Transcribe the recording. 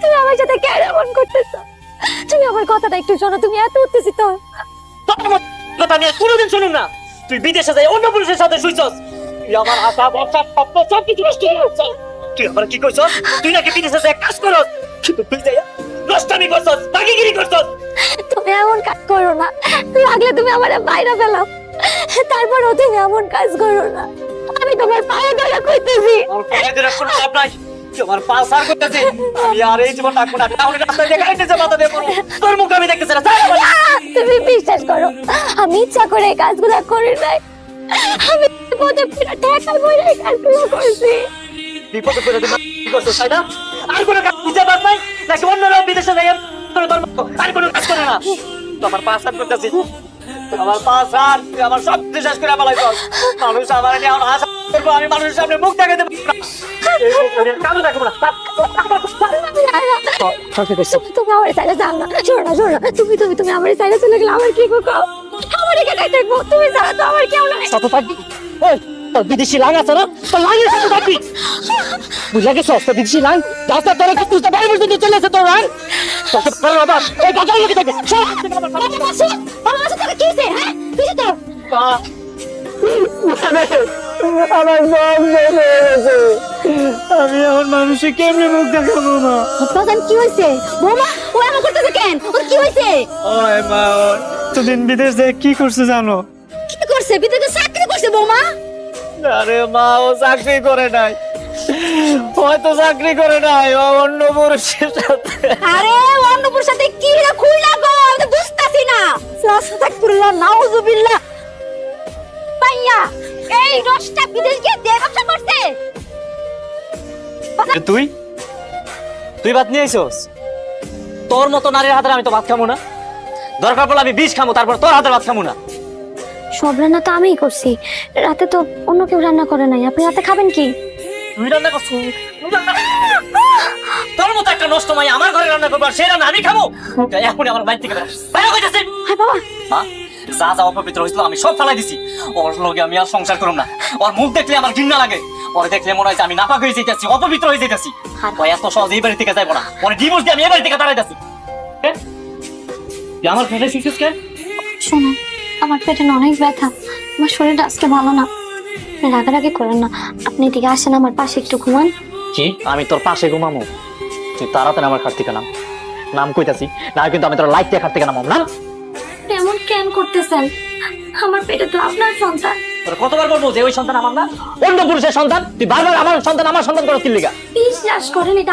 তুমি আমার সাথে কেন এমন করতেছো? তুমি আমার কথাটা একটু শোনো, তুমি এত উত্তেজিত। তোর কথা আমি আর কোনোদিন শুনুম না। তুই বিদেশে যাই অন্য পুরুষের সাথে শুইছস, তুই আমার আশা ভরসা স্বপ্ন সব কিছু নষ্ট করে দিছস। তুই আমার কি কইছস? তুই নাকি বিদেশে যাই কাজ করস, কিন্তু তুই যাই নষ্টামি করছস, বাকিগিরি করছস। তুমি এমন কাজ করো না, লাগলে তুমি আমার বাইরে ফেলাও, তারপরও তুমি এমন কাজ করো না। আমি তোমার পায়ে ধরে কইতেছি। আমার পায়ে ধরে কোনো লাভ নাই, তুই আমার পা সার করতেছিস। আমি আর এই জীবন রাখবো না, তাহলে রাস্তায় দেখা যাচ্ছে মাথা দিয়ে পড়ো। তোর মুখ আমি দেখতেছি না, যাই আমার। তুমি বিশ্বাস করো, আমি ইচ্ছা করে এই কাজগুলো করি নাই। আমি বিপদে পড়ে ঠেকাই বইরে এই কাজগুলো করছি। বিপদে পড়ে তুই কি করছস তাই না? আর কোনো কাজ বুঝে পাস নাই নাকি অন্যরাও বিদেশে যাই তোর মতো আর কোনো কাজ করে না? তুই আমার পা সার করতেছিস, আমার পা সার, তুই আমার সব কিছু শেষ করে ফেলাইছস। মানুষ আমার নিয়ে আমার হাসা করবো, আমি মানুষের সামনে মুখ দেখাতে পারবো না। এই মুখ আমি আর কাজও রাখবো না। তুমি আমার সাইডে যাও না, শোনো না, শোনো না, তুমি আমার সাইডে চলে গেলে আমার কি করবো? আমার এখানে থাকবো, তুমি ছাড়া তো আমার কেউ নাই। কত থাকবি? ওই তোর বিদেশি লাং আছে না, তোর লাঙের সাথে থাকবি। বুঝলা গেছস তোর বিদেশি লাং রাস্তা তোর একটু তুই বাড়ি পর্যন্ত চলে এসে তোর আর তোকে তোর বাবা এই কাকার লোকে থাকে আমার কি হয়েছে? হ্যাঁ কিছু তো আমার মন বেড়ে গেছে, আমি এখন মানুষে কেমনে মুখ দেখাবো না? বাজান কি হয়েছে? বৌমা ও এমন করতেছে কেন? ওর কি হয়েছে? ওই মা তুদিন বিদেশ থেকে কি করছে জানো? কি করছে? বিদেশে চাকরি করছে বৌমা? আরে মা ও চাকরি করে নাই, হয়তো চাকরি করে নাই, ও অন্য পুরুষের সাথে। আরে অন্নপুর সাথে কি না খুইলা গো, আমি তো বুঝতাছি না। আস্তাগফিরুল্লাহ নাউযুবিল্লাহ। পাইয়া এই রসটা বিদেশ গিয়ে ব্যবসা করছে। তুই তুই ভাত নিয়ে আইছস? তোর মতো নারীর হাতে আমি তো ভাত খাবো না, দরকার পড়লে আমি বিষ খাবো, তারপর তোর হাতে ভাত খাবো না। সব রান্না তো আমিই করছি, রাতে তো অন্য কেউ রান্না করে নাই। আপনি রাতে খাবেন কি? তুই রান্না করছিস? তোর মতো একটা নষ্ট মাই আমার ঘরে রান্না করবো আর সেই রান্না আমি খাবো? এখনই আমার বাড়ি থেকে বাইরে হইতেছে। হায় বাবা, মা যা যা অপবিত্র হয়েছিল আমি সব ফেলাই দিছি, ওর লগে আমি আর সংসার করব না। ওর মুখ দেখলে আমার ঘৃণা লাগে, ওরে দেখলে মনে হয় আমি নাপাক হয়ে যাইতেছি, অপবিত্র হয়ে যাইতেছি। ও এত সহজে এই বাড়ি থেকে যাইবো না, ওরে ডিভোর্স দিয়ে আমি এই বাড়ি থেকে দাঁড়াইতেছি। আমার ফেলে শিখছিস কেন? শোনো, আমার পেটে না অনেক ব্যথা, আমার শরীরটা আজকে ভালো না। আপনি রাগারাগি করেন না, আপনি এদিকে আসেন, আমার পাশে একটু ঘুমান। কি আমি তোর পাশে ঘুমামো? তুই তাড়াতাড়ি আমার খাট থেকে নাম, নাম কইতাছি না কিন্তু আমি তোর লাইট দিয়ে খাট থেকে নামাম নাম। আপনি এমন কেন করতেছেন? আমার পেটে তো আপনার সন্তান। তোর কতবার বলবো যে ওই সন্তান আমার না, অন্য পুরুষের সন্তান? তুই বারবার আমার সন্তান করছিস কি লিগা? বিশ্বাস করেন, এটা